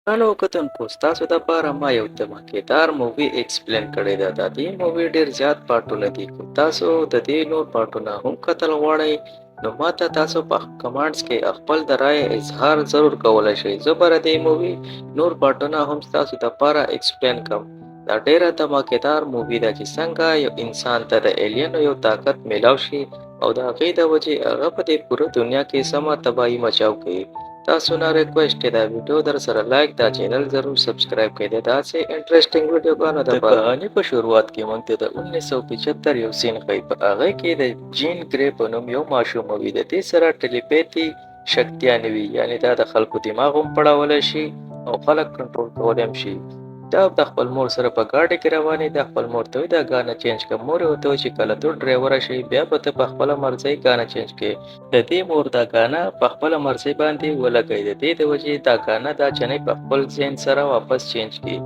هلو کتونکو ستاسو دپاره ما یو دمکېدار مووي اکسپلین کړې ده. د دې مووي ډېر زیات پارټونه دي. که تاسو د دې نور پارټونه هم کتل غواړئ نو ماته تاسو په کمانټس کې خپل د رایې اظهار ضرور کولی شئ. زه به د دې مووي نور پارټونه هم ستاسو دپاره اکسپلین کړم. دا ډېره دمکېدار مووي ده چې څنګه یو انسان ته د ایلینو یو طاقت میلاو شي او د هغې د وجې هغه په دې پوره دنیا کې سمه تباهي مچاو کوي. تاسو نه ریکویسټ دی دا ویډیو در سره لایک دا چینل ضرور سبسکرایب کړئ. د داسې انټرېسټینګ ویډیوګانو دپاره د کهاني په شروعات کې موږ ته د 1975 یو سین ښیي. په هغې کې د جین ګرې په نوم یو ماشوم وي. د دې سره ټلیپیتي شکتیانې وي، یعنې دا د خلکو دماغ هم پړولی شي او خلک کنټرول کولی هم شي. دا د خپل مور سره په ګاډي کې روانې ده. خپل مور ته وایي دا ګانا چینج کړه. مور یې ورته وایي چې کله ته ډرایوره شې بیا به ته په خپله مرضۍ ګانا چینج کړې. د دې مور دا ګانا په خپله مرضۍ باندې ولګوي. د دې د وجې دا ګانا دا جنۍ په خپل ذهن سره واپس چینج کړي.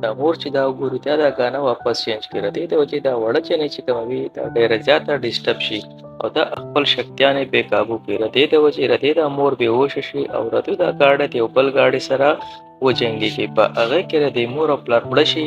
دا مور چې دا وګوري بیا دا ګانا واپس چینج کړي. د دې د وجې دا وړه جنۍ چې کومه وي دا ډېره زیاته ډسټرب شي او دا خپل شکتیانې بې کابو کړي. د دې د وجې د دې دا مور بېهوشه شي او د دوی دا ګاډی د یو بل ګاډي سره وجنګېږي. په هغه کې د دې مور او پلار مړه شي،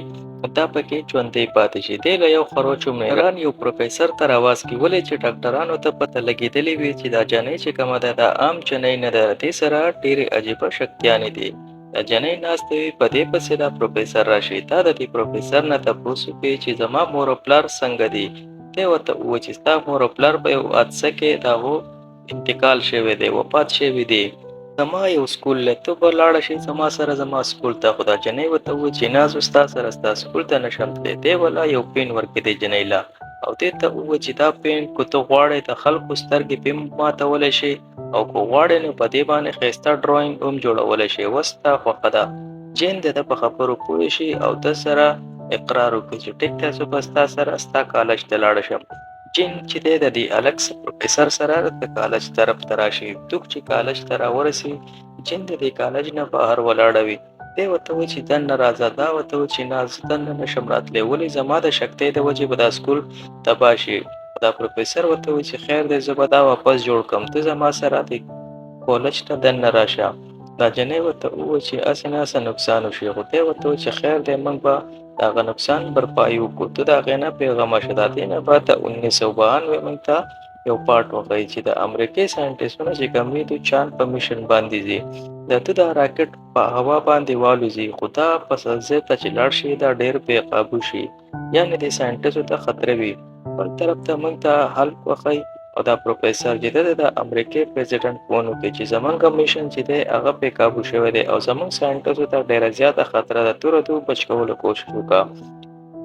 دا پکې ژوندی پاتې شي. دی له یو خروچو مهران یو پروفیسر ته راواز کې ولې چې ډاکټرانو ته پته لګېدلې وي چې دا جنۍ چې کومه ده دا عام جنۍ نه ده. دې سره ډېرې عجیبه شکتیانې دي. دا جنۍ ناسته وي، په دې پسې دا پروفیسر راشي. تا د دې پروفیسر نه تپوس وکړي چې زما مور او پلار څنګه دي. دی ورته ووایي چې ستا مور او پلار په یو حادثه کې د هغو انتقال شوی دی، وفات شوي دي. زما یو سکول دی، ته به لاړه شې زما سره زما سکول ته. خو دا جنۍ ورته ووایي چې نه زه ستا سره ستا سکول ته نشم تللی. دی ولا یو پین ورکړي دی جنۍ له او دې ته ووایي چې دا پین که ته غواړې د خلکو سترګې پې ماتولی شې او که غواړې نو په دې باندې ښایسته ډرایینګ هم جوړولی شې. اوس ستا خوښه ده. جین د ده په خبرو پوه شي او ده سره اقرار وکړي چې ټیک دی زه به ستا سره ستا کالج ته لاړه شم. جین چې دی د دې الګ پروفیسر سره د کالج طرف ته راشي. دوک چې کالج ته راورسي جین د دې کالج نه بهر ولاړه وي. دی ورته وایي چې دننه راځه. دا ورته وایي چې نه زه دننه نشم راتلی، ولې زما د شکتۍ د وجې به دا سکول تباه شي. دا پروفیسر ورته وایي چې خیر دی زه به دا واپس جوړ کړم، ته زما سره د کالج ته دننه راشه. دا جنۍ ورته ووایي چې هسې نه څه نقصان وشي. خو دی ورته وایي چې خیر دی موږ به د هغه نقصان بھرپایي وکړو، ته د هغې نه بېغمه شه. د دې نه بعد د 1992 موږ ته یو پارټ وښیي چې د امریکې ساینټسټونه چې کوم دي دوی چاند په میشن باندې ځي. د ده دا راکټ په هوا باندې والوځي، خو دا په ځای ته چې لاړ شي دا ډېر بې قابو شي، یعنې د ساینټسټو ته خطره وي. بل طرف ته موږ ته هلک وښیي او دا پروفیسر چې دی د امریکې پریزیډنټ فون وکړي چې زمونږ میشن چې دی هغه بې قابو شوی دی او زمونږ ساینټسټو ته ډېره زیاته خطره ده، ته ردو بچ کولو کوشش وکړه.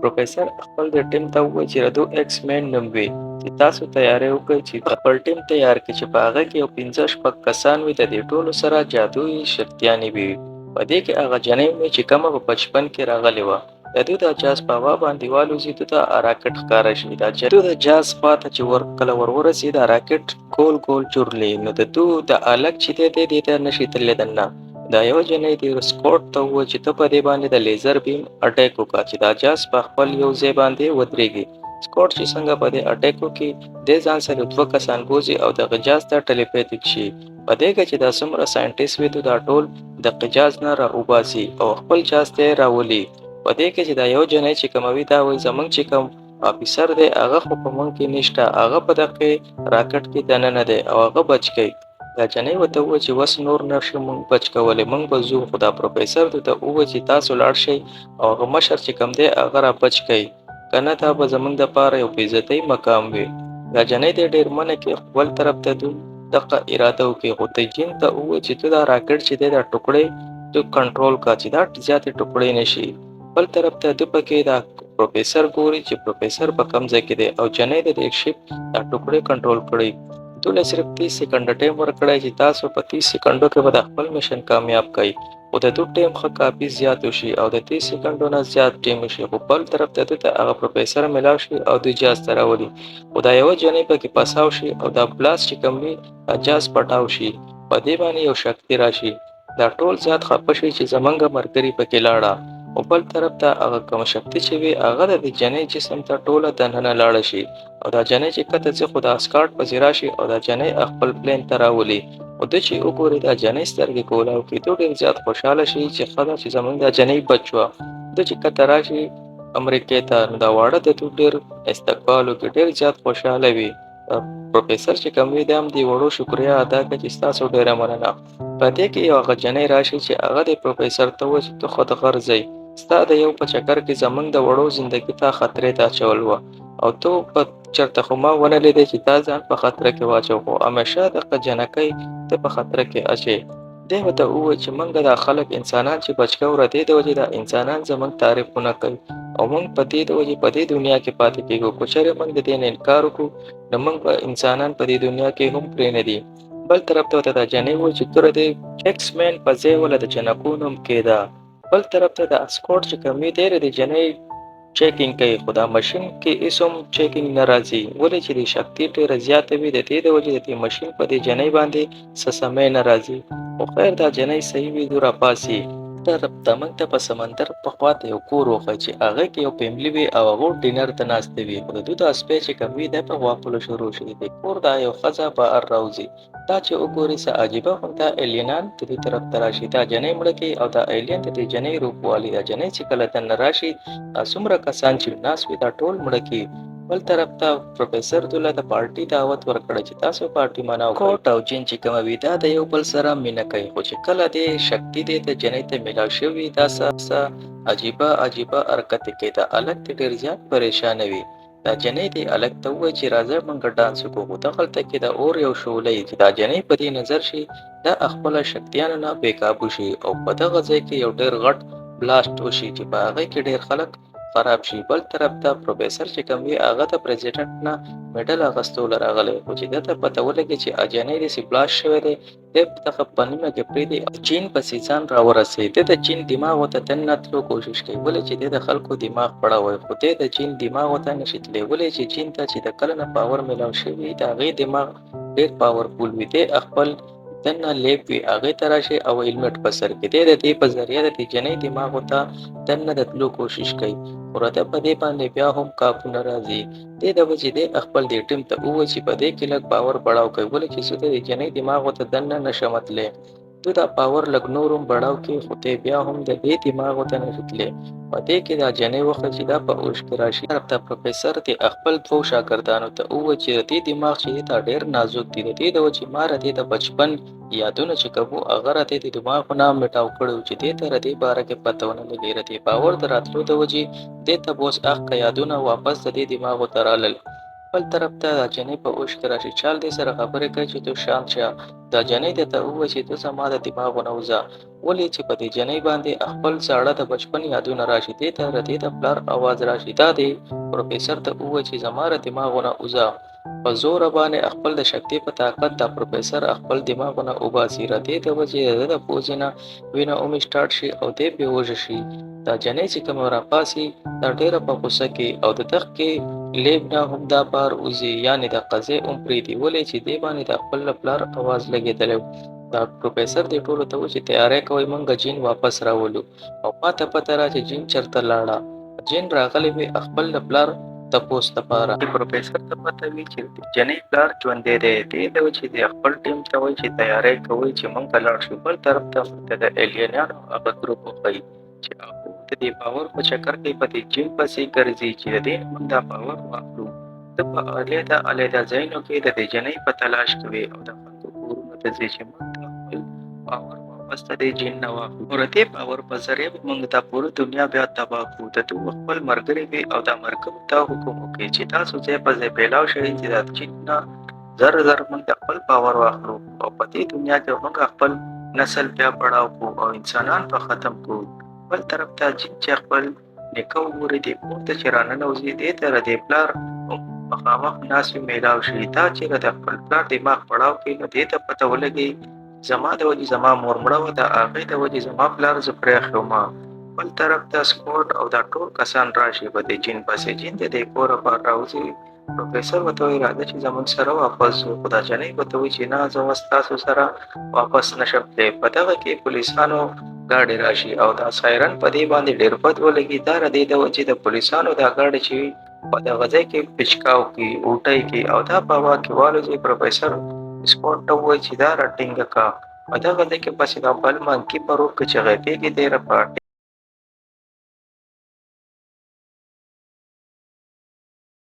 پروفیسر خپل د ټیم ته ووایي چې ردو ایکس مین نوم وي چې تاسو تیاری وکړئ چې خپل ټیم تیار کړئ چې په هغه کې یو 15-16 کسان وي د دې ټولو سره جادویي شکتیانې وي. په دې کې هغه جنۍ وي چې کومه په بچپن کې راغلې وه. د دوی دا جاز په هوا باندې والوځي، دوی ته راکټ ښکاره شي. دا دوی د جاز خواته چې کله ورورسي دا راکټ ګول ګول چورلي، نو د دوی د هلک چې دی دې ته نشي تللی دننه. دا یو جنۍ د سکوټ ته ووایي چې ته په دې باندې د لیزر بیم اټیک وکړه چې دا جاز په خپل یو ځای باندې ودرېږي. سکوټ چې څنګه په دې اټیک وکړي دی ځان سره 2 کسان بوځي او د غجاز ته ټلیپیتیک شي. په دې کې چې دا څومره ساینټیست وي دا ټول د قجاز نه راوباسي او خپل جاز ته یې راولي. په دې کې چې دا یو جنۍ چې کومه وي دا وایي زموږ چې کوم افیسر دی هغه خو په موږ کې نشته، هغه په دغې راکټ کې دننه دی او هغه بچ کوي. دا جنۍ ورته ووایي چې وس نور نشو موږ بچ کولی، موږ به ځو. خو دا پروفیسر ورته ووایي چې تاسو لاړ شئ او هغه مشر چې کوم دی هغه را بچ کوي، که نه دا به زموږ دپاره یو بېعزتۍ مقام وي. دا جنۍ دی ډېر منع کړي، خو بل طرف ته دوی دغه اراده وکړي. خو تجین ته ووایي چې ته دا راکټ چې دی دا ټوکړې تو کنټرول کړه چې دا زیاتې ټوکړې نه شي. بل طرف ته دوی پکې دا پروفیسر ګوري چې پروفیسر په کوم ځای کې دی او جنۍ د دې شپ دا ټوکړې کنټرول کړي. دوی له صرف 30 سکنډه ټایم ورکړی چې تاسو په 30 سکنډو کې به د خپل میشن کامیاب کړئ. خو د دوی ټایم ښه کافي زیات وشي او د 30 سکنډو نه زیات ټایم وشي. خو بل طرف ته دوی ته هغه پروفیسر میلاو شي او دوی جاز ته راولي. خو دا یوه جنۍ پکې پساو شي او دا بلاس چې کوم وي دا جاز پټاو شي. په دې باندې یو شکتي راشي. دا ټول زیات خفه شي چې زمونږ ملګري پکې لاړه. او بل طرف ته هغه کومه شکتي چې وي هغه د دې جنۍ جسم ته ټوله دننه لاړه شي او دا جنۍ چې کته ځي خو د اسکاټ پسې راشي او دا جنۍ خپل پلین ته راولي او ده چې وګوري دا جنۍ سترګې کولاو کېدو ډېر زیات خوشحاله شي چې ښه ده چې زموږ دا جنۍ بچ شوه. ده چې کته راشي امریکې ته نو دا واړه د ده ډېر استقبال وکړي ډېر زیات خوشحاله وي. پروفیسر چې کوم وي د هم دې وړو شکریا ادا کړه چې ستاسو ډېره مننه. په دې کې یو هغه جنۍ راشي چې هغه د پروفیسر ته وایي چې ته خو د غر ځئ ستا د یو په چکر کې زموږ د وړو زندګي ته خطرې ته اچول وه او ته په چېرته خو ما ونه لیدې چې تا ځان په خطره کې واچو خو همېشه دغه جنکۍ ته په خطره کې اچوې. دی ورته وویل چې موږ دا خلک انسانان چې بچ کوو د دې د وجې دا انسانان زموږ تعریفونه کوي او موږ په دې د وجې په دې دنیا کې پاتې کېږو که چېرې موږ د دې نه انکار وکړو نو موږ به انسانان په دې دنیا کې هم پرې نه دي. بل طرف ته ورته دا جنۍ وویل چې توره د چیکس مین په ځای وله د جنکو نوم کېده. بل طرف ته د اسکوټ چې کوم وي دی د جنۍ چیکینګ کوي خو دا ماشین کې هېڅ هم چیکینګ نه راځي ولې چې د شکتي ډېره زیاته وي د دې د وجې د دې ماشین په دې جنۍ باندې څه سمی نه راځي خو خیر دا جنۍ صحیح وي دو راپاسي. د موږ ته په سمندر په خوا ته یو کور وښی چې هغه کې یو فیملي وي او هغو ډینر ته ناستې وي خو د دوی دا سپی چې کوم وي دی په غواپلو شروع شي د کور دا یو ښځه بهر راوځي دا چې وګوري څه عجیبه غونته ایلینان د دې طرف ته راشي دا جنۍ مړه کوي او دا ایلین د دې جنۍ روپ والي دا جنۍ چې کله دننه راشي دا څومره کسان چې ناست وي دا ټول مړه کوي. بل طرف ته پروفیسر دوله د پارټي دعوت ورکړی چې تاسو پارټي مناو کوټ او جین چې کومه وي دا د یو بل سره مینه کوي خو چې کله دې شکتي دې د جنۍ ته میلاو شوي دا څه عجیبه حرکت کوي دا هلک دې ډېر زیات پریشانه وي. دا جنۍ دې هلک ته ووایي چې راځه موږ ډانس وکړو خو دغلته کې د اور یو شعله چې دا جنۍ په دې نظر شي دا خپله شکتیانو نه بېقابو شي او په دغه ځای کې یو ډېر غټ بلاسټ وشي چې په هغې کې ډېر خلک خراب شي. بل طرف ته پروفیسر چې کوم وي هغه د پریزیډنټ نه میډل اخیستلو راغلی خو چې ده ته پته ولګي چې جنۍ داسې بلاست شوی دی دی دغه په نیمه کې پرېږدي او چین پسې ځان راورسوي. دی د چین دماغو ته دننه تلو کوشش کوي ولې چې دی د خلکو دماغ پړوي خو دی د چین دماغو ته نشي تللی ولې چې چین ته چې د کله نه پاور میلاو شوي د هغې دماغ ډېر پاورفول وي دی خپل دننه لیب وي هغې ته راشي او هیلمټ په سر کې دی د دې په ذریعه د دې جنۍ دماغو ته دننه د تلو کوشش کوي خو راته په دې باندې بیا هم کافونه راځي. دې د وجې دی خپل دې ټیم ته ووایي چې په دې کې لږ باور بړاو کوي ولې چې زه د جنۍ دماغو ته دننه نشم تللی دوی دا باور لږ نور هم بړاو کړي خو دی بیا هم د دې دماغو ته نشي تللی. په دې کې دا جنۍ وښه چې دا په اوښ کې راشي طرف ته پروفیسر د خپل دوو شاګردانو ته ووایي چې د دې دماغ چې دی دا ډېر نازک دی د دې د وجې ما د دې د بچپن یادونه چې کوو هغه راته د دماغو نه میټاو کړی و چې دې ته د دې باره کې پته ونه لګي د دې باور د راتلو د وجې دې ته به اوس هغه یادونه واپس د دې دماغو ته رالل. بل طرف ته دا جنۍ په اوښ کې راشي چال دې سره خبرې کوي چې ته شانت شه دا جنۍ دې ته ووایي چې ته زما د دماغو نه وځه ولې چې په دې جنۍ باندې خپل زاړه د بچپن یادونه راشي دې ته د دې د پلار اواز راشي دا دې پروفیسر ته ووایي چې زما د دماغو نه وځه په زوره باندې خپل د شکتي په طاقت دا پروفیسر خپل دماغونه وباسي د دې د وجې د پوزې نه وینه اومې سټارټ شي او دی بېهوشه شي. دا جنۍ چې کومه راپاسي دا ډېره په غوسه کې او د تخت کې لیب نه هم دا بار وځي یعنې د قضې هم پرېږدي ولې چې دې باندې د خپل پلار اواز لګېدلی و. دا پروفیسر دې ټولو ته و چې تیاری کوئ موږ جین واپس راولو او ما ته پته را چې جین چېرته لاړه. جین راغلی وي خپل د پلار تپوس دپاره پروفیسر ته پته وي چې د جنۍ پلار ژوندی دی دې د وجې د خپل ټیم ته وایي چې تیاری کوئ چې موږ به لاړ شو. بل طرف ته د ایلینانو هغه ګروپ وښیي چې هغوی د دې باور په چکر کې په دې جین پسې ګرځي چې د دې نه موږ دا باور واخلو. ته په علیحده ځایونو کې د دې جنۍ په تلاش کوې او د خلکو کورونو ته ځې چې موږ ته خپل باور واپس د دې جین نه واخلو او د دې باور په ذریعه به موږ دا پوره دنیا بیا تباه کړو. د دوی خپل ملګري وي او دا ملګرو ته حکم وکړي چې تاسو ځای په ځای پیلاو شئ چې دا جین نه زر موږ د خپل باور واخلو او په دې دنیا کې موږ خپل نسل بیا بړاو کړو او انسانان به ختم کړو. بل طرف ته جین چې خپل نیکه وګوري دې کور ته چې راننوځي دې ته د دې پلار مخامخ ناست وي میلاو شي دا چې د خپل پلار دماغ پړاو کوي نو دې ته پته ولګي زما د وجې زما مور مړه وه د هغې د وجې زما پلار زه پرېښی وم. بل طرف ته سکوټ او دا ټول کسان راشي په دې جین پسې جین د دې کوره بهر راوځي. پروفیسر ورته وایي راځه چې زموږ سره واپس ځو خو دا جنۍ ورته وایي چې نه زه اوس تاسو سره واپس نشم تللی. په دغه کې پولیسانو गाډي راشي او دا سایرن په دې باندې ډېر بد ولګي. دا د دې د وجې د پولیسانو دا غاړه چې وي په دغه ځای کې پچکاو کي، اوټی کي او دا په هوا کې والوځي. پروفیسر سپوټ ته ووایي چې دا راټینګه کا. په دغه ځای کې پسې دا بل منکي په روح کې چې غږېږي دی په